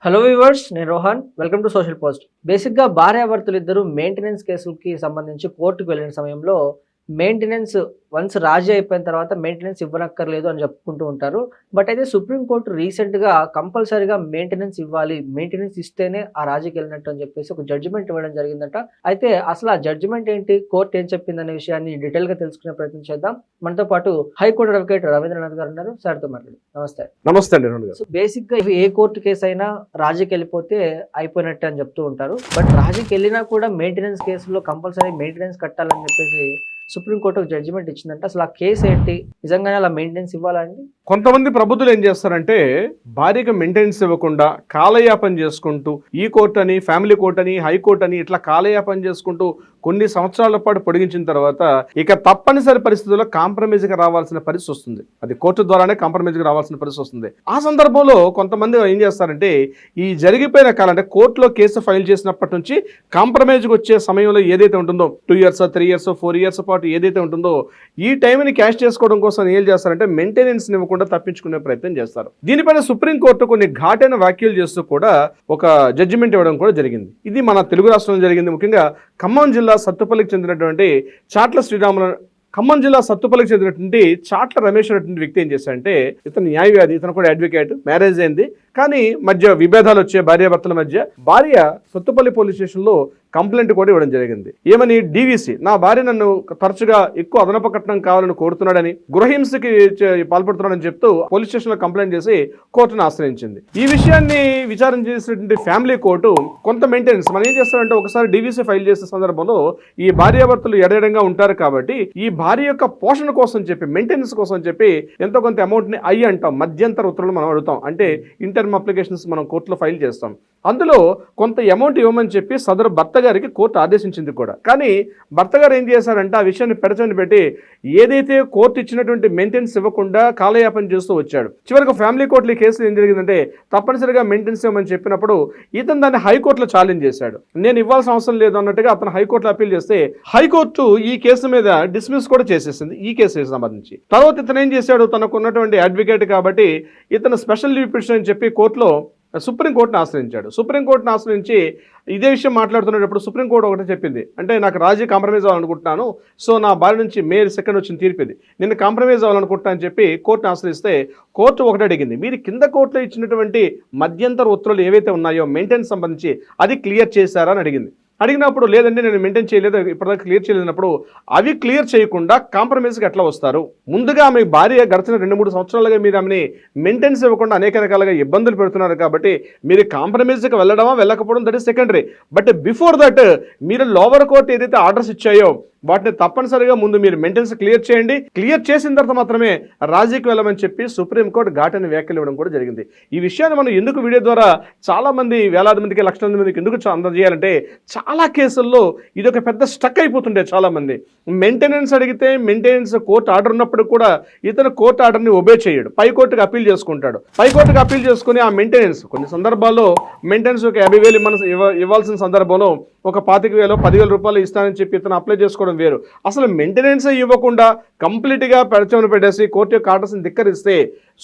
Hello viewers, నేను Rohan. Welcome to social post. బేసిక్గా భార్యాభర్తలు ఇద్దరు మెయింటెనెన్స్ కేసులకి సంబంధించి కోర్టుకు వెళ్ళిన సమయంలో మెయింటెనెన్స్ వన్స్ రాజీ అయిపోయిన తర్వాత మెయింటెనెన్స్ ఇవ్వనక్కర్లేదు అని చెప్పుకుంటూ ఉంటారు. బట్ అయితే సుప్రీంకోర్టు రీసెంట్గా కంపల్సరీగా మెయింటెనెన్స్ ఇవ్వాలి, మెయింటెనెన్స్ ఇస్తేనే ఆ రాజీకి వెళ్ళినట్టు అని చెప్పేసి ఒక జడ్జిమెంట్ ఇవ్వడం జరిగిందట. అయితే అసలు ఆ జడ్జిమెంట్ ఏంటి, కోర్టు ఏం చెప్పిందనే విషయాన్ని డీటెయిల్గా తెలుసుకునే ప్రయత్నం చేద్దాం. మనతో పాటు హైకోర్టు అడ్వకేట్ రవీంద్రనాథ్ గారు ఉన్నారు. సార్తో మాట్లాడు. నమస్తే. నమస్తే అండి. సో బేసిక్గా ఏ కోర్టు కేసు అయినా రాజీకి వెళ్ళిపోతే అయిపోయినట్టు అని చెప్తూ ఉంటారు. బట్ రాజీకి వెళ్ళినా కూడా మెయింటెనెన్స్ కేసులో కంపల్సరీ మెయింటెనెన్స్ కట్టాలని చెప్పేసి సుప్రీంకోర్టు ఒక జడ్జిమెంట్ ఇచ్చిందంట. అసలు ఆ కేసు ఏంటి, నిజంగానే అలా మెయింటెనెన్స్ ఇవ్వాలండి? కొంతమంది ప్రబుద్ధులు ఏం చేస్తారంటే భార్యకి మెయింటెనెన్స్ ఇవ్వకుండా కాలయాపన చేసుకుంటూ ఈ కోర్టు అని, ఫ్యామిలీ కోర్టు అని, హైకోర్టు అని ఇట్లా కాలయాపన చేసుకుంటూ కొన్ని సంవత్సరాల పాటు పొడిగించిన తర్వాత ఇక తప్పనిసరి పరిస్థితుల్లో కాంప్రమైజ్కి రావాల్సిన పరిస్థితి వస్తుంది. అది కోర్టు ద్వారానే కాంప్రమైజ్కి రావాల్సిన పరిస్థితి వస్తుంది. ఆ సందర్భంలో కొంతమంది ఏం చేస్తారంటే ఈ జరిగిపోయిన కాలం అంటే కోర్టులో కేసు ఫైల్ చేసినప్పటి నుంచి కాంప్రమైజ్కి వచ్చే సమయంలో ఏదైతే ఉంటుందో 2 years 3 years 4 years పాటు ఏదైతే ఉంటుందో ఈ టైంని క్యాష్ చేసుకోవడం కోసం ఏం చేస్తారంటే మెయింటెనెన్స్ ఇవ్వకుండా తప్పించుకునే ప్రయత్నం చేస్తారు. దీనిపైన సుప్రీంకోర్టు కొన్ని ఘాటైన వ్యాఖ్యలు చేస్తూ కూడా ఒక జడ్జిమెంట్ ఇవ్వడం కూడా జరిగింది. ఇది మన తెలుగు రాష్ట్రంలో జరిగింది. ముఖ్యంగా ఖమ్మం జిల్లా సత్తుపల్లికి చెందినటువంటి చాట్ల శ్రీరాములు ఖమ్మం జిల్లా సత్తుపల్లికి చెందినటువంటి చాట్ల రమేష్ అనేటువంటి వ్యక్తి ఏం చేశాడంటే, ఇతను న్యాయవాది, ఇతను కూడా అడ్వకేట్, మ్యారేజ్ అయింది. కానీ మధ్య విభేదాలు వచ్చే భార్యాభర్తల మధ్య భార్య సత్తుపల్లి పోలీస్ స్టేషన్లో కంప్లైంట్ కూడా ఇవ్వడం జరిగింది. ఏమని, డీవీసీ నా భార్య నన్ను తరచుగా ఎక్కువ అదనపు కట్నం కావాలని కోరుతున్నాడని, గృహహింసకి పాల్పడుతున్నాడని చెప్తూ పోలీస్ స్టేషన్లో కంప్లైంట్ చేసి కోర్టును ఆశ్రయించింది. ఈ విషయాన్ని విచారణ చేసినటువంటి ఫ్యామిలీ కోర్టు కొంత మెయింటెనెన్స్ మనం ఏం చేస్తారంటే, ఒకసారి డీవీసీ ఫైల్ చేసే సందర్భంలో ఈ భార్యాభర్తలు ఎడెడంగా ఉంటారు కాబట్టి ఈ భార్య యొక్క పోషణ కోసం చెప్పి, మెయింటెనెన్స్ కోసం చెప్పి ఎంతో కొంత అమౌంట్ని అంటాం, మధ్యంతర ఉత్తర్వులు మనం అడుగుతాం. అంటే ఇంటర్మ్ అప్లికేషన్స్ మనం కోర్టులో ఫైల్ చేస్తాం. అందులో కొంత అమౌంట్ ఇవ్వమని చెప్పి సదరు భర్త గారికి కోర్టు ఆదేశించింది కూడా. కానీ భర్త గారు ఏం చేశారంటే ఆ విషయాన్ని పెడచని పెట్టి ఏదైతే కోర్టు ఇచ్చినటువంటి మెయింటెనెన్స్ ఇవ్వకుండా కాలయాపన చేస్తూ వచ్చాడు. చివరికి ఫ్యామిలీ కోర్టులో ఈ కేసులో ఏం జరిగిందంటే, తప్పనిసరిగా మెయింటెనెన్స్ ఇవ్వమని చెప్పినప్పుడు ఇతను దాన్ని హైకోర్టులో ఛాలెంజ్ చేశాడు. నేను ఇవ్వాల్సిన అవసరం లేదు అన్నట్టుగా అతను హైకోర్టులో అప్పీల్ చేస్తే హైకోర్టు ఈ కేసు మీద డిస్మిస్ కూడా చేసేసింది ఈ కేసుకి సంబంధించి. తర్వాత ఇతను ఏం చేశాడు, తనకు ఉన్నటువంటి అడ్వకేట్ కాబట్టి ఇతను స్పెషల్ లీవ్ పిటిషన్ అని చెప్పి కోర్టులో సుప్రీంకోర్టును ఆశ్రయించాడు. సుప్రీంకోర్టును ఆశ్రయించి ఇదే విషయం మాట్లాడుతున్నప్పుడు సుప్రీంకోర్టు ఒకటే చెప్పింది, అంటే నాకు రాజీ కాంప్రమైజ్ అవ్వాలనుకుంటున్నాను, సో నా భార్య నుంచి May 2 వచ్చిన తీర్పిది, నేను కాంప్రమైజ్ అవ్వాలనుకుంటున్నా అని చెప్పి కోర్టును ఆశ్రయిస్తే కోర్టు ఒకటే అడిగింది, మీరు కింద కోర్టులో ఇచ్చినటువంటి మధ్యంతర ఉత్తర్వులు ఏవైతే ఉన్నాయో మెయింటెనెన్స్ సంబంధించి అది క్లియర్ చేశారా అని అడిగింది. అడిగినప్పుడు లేదండి నేను మెయింటైన్ చేయలేదు, ఇప్పటిదాకా క్లియర్ చేయలేనప్పుడు అవి క్లియర్ చేయకుండా కాంప్రమైజ్కి ఎట్లా వస్తారు? ముందుగా మీ భార్య గడిచిన 2-3 సంవత్సరాలుగా మీరు ఆమెని మెయింటెనెన్స్ ఇవ్వకుండా అనేక రకాలుగా ఇబ్బందులు పెడుతున్నారు కాబట్టి మీరు కాంప్రమైజ్కి వెళ్ళడమా వెళ్ళకపోవడం that is secondary. But before that మీరు లోవర్ కోర్టు ఏదైతే ఆర్డర్స్ ఇచ్చాయో వాటిని తప్పనిసరిగా ముందు మీరు మెయింటెనెన్స్ క్లియర్ చేయండి, క్లియర్ చేసిన తర్వాత మాత్రమే రాజీకి వెళ్ళమని చెప్పి సుప్రీంకోర్టు ఘాటైన వ్యాఖ్యలు ఇవ్వడం కూడా జరిగింది. ఈ విషయాన్ని మనం ఎందుకు వీడియో ద్వారా చాలా మంది, వేలాది మందికి, లక్షల మందికి ఎందుకు అందజేయాలంటే, చాలా కేసుల్లో ఇది ఒక పెద్ద స్టక్ అయిపోతుండే. చాలా మంది మెయింటెనెన్స్ అడిగితే మెయింటెనెన్స్ కోర్టు ఆర్డర్ ఉన్నప్పుడు కూడా ఇతను కోర్టు ఆర్డర్ని ఒబే చేయడు, పై కోర్టుకు అప్పీల్ చేసుకుంటాడు. పై కోర్టుకు అప్పీల్ చేసుకుని ఆ మెయింటెనెన్స్ కొన్ని సందర్భాల్లో మెయింటెనెన్స్ ఒక 50,000 ఇవ్వాల్సిన సందర్భంలో ఒక 25,000 10,000 రూపాయలు ఇస్తానని చెప్పి ఇతను అప్లై చేసుకోవడం వేరు. అసలు మెయింటెనెన్స్ ఇవ్వకుండా కంప్లీట్గా పెడచమని పెట్టేసి కోర్టు యొక్క ఆర్డర్స్ని ధిక్కరిస్తే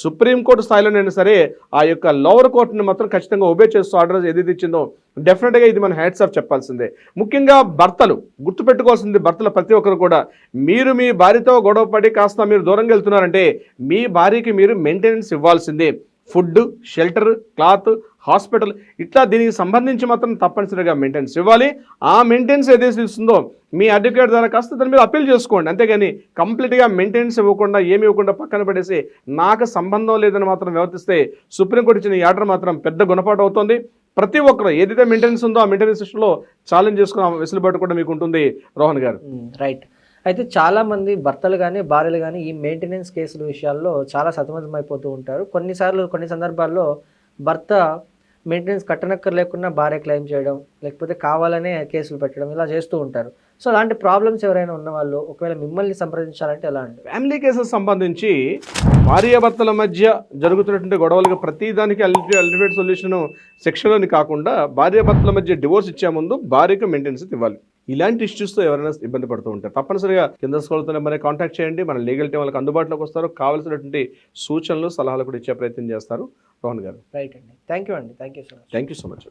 సుప్రీంకోర్టు స్థాయిలోనైనా సరే ఆ యొక్క లోవర్ కోర్టుని మాత్రం ఖచ్చితంగా ఒబే చేస్తూ ఆర్డర్స్ ఏదైతే ఇచ్చిందో డెఫినెట్గా ఇది మన హ్యాట్స్ ఆఫ్ చెప్పాల్సిందే. ముఖ్యంగా భర్తలు గుర్తుపెట్టుకోవాల్సింది, భర్తలు ప్రతి ఒక్కరు కూడా మీరు మీ భార్యతో గొడవపడి కాస్త మీరు దూరంగా వెళ్తున్నారంటే మీ భార్యకి మీరు మెయింటెనెన్స్ ఇవ్వాల్సిందే. ఫుడ్, షెల్టర్, క్లాత్, హాస్పిటల్ ఇట్లా దీనికి సంబంధించి మాత్రం తప్పనిసరిగా మెయింటెనెన్స్ ఇవ్వాలి. ఆ మెయింటెనెన్స్ ఏదైతే ఇస్తుందో మీ అడ్వకేట్ ద్వారా కాస్త దాని మీద అప్పీల్ చేసుకోండి. అంతేగాని కంప్లీట్గా మెయింటెనెన్స్ ఇవ్వకుండా ఏమి ఇవ్వకుండా పక్కన పడేసి నాకు సంబంధం లేదని మాత్రం వ్యవహరిస్తే సుప్రీంకోర్టు ఇచ్చిన ఈ ఆర్డర్ మాత్రం పెద్ద గుణపాటు అవుతుంది. ప్రతి ఒక్కరు ఏదైతే మెయింటెనెన్స్ ఉందో ఆ మెయింటెనెన్స్ విషయంలో ఛాలెంజ్ చేసుకున్న వెసులుబాటు కూడా మీకు ఉంటుంది రోహన్ గారు. రైట్. అయితే చాలామంది భర్తలు కానీ భార్యలు కానీ ఈ మెయింటెనెన్స్ కేసుల విషయాల్లో చాలా సతమతమైపోతూ ఉంటారు. కొన్ని సందర్భాల్లో భర్త మెయింటెనెన్స్ కట్టనక్కర్లేకుండా భార్య క్లెయిమ్ చేయడం, లేకపోతే కావాలనే కేసులు పెట్టడం, ఇలా చేస్తూ ఉంటారు. సో అలాంటి ప్రాబ్లమ్స్ ఎవరైనా ఉన్నవాళ్ళు ఒకవేళ మిమ్మల్ని సంప్రదించాలంటే ఎలా అండి? ఫ్యామిలీ కేసెస్ సంబంధించి భార్యాభర్తల మధ్య జరుగుతున్నటువంటి గొడవలకు ప్రతిదానికి అల్టిమేట్ సొల్యూషన్ శిక్షలోని కాకుండా భార్యాభర్తల మధ్య డివోర్స్ ఇచ్చే ముందు భార్యకు మెయింటెనెన్స్ ఇవ్వాలి. ఇలాంటి ఇష్యూస్తో ఎవరైనా ఇబ్బంది పడుతూ ఉంటారు, తప్పనిసరిగా కింద స్కూల్తో నెంబర్ని కాంటాక్ట్ చేయండి. మన లీగల్ టీం వాళ్ళకి అందుబాటులోకి వస్తారు, కావాల్సినటువంటి సూచనలు సలహాలు కూడా ఇచ్చే ప్రయత్నం చేస్తారు. రోహన్ గారు, రైట్ అండి, thank you so much. Thank you so much.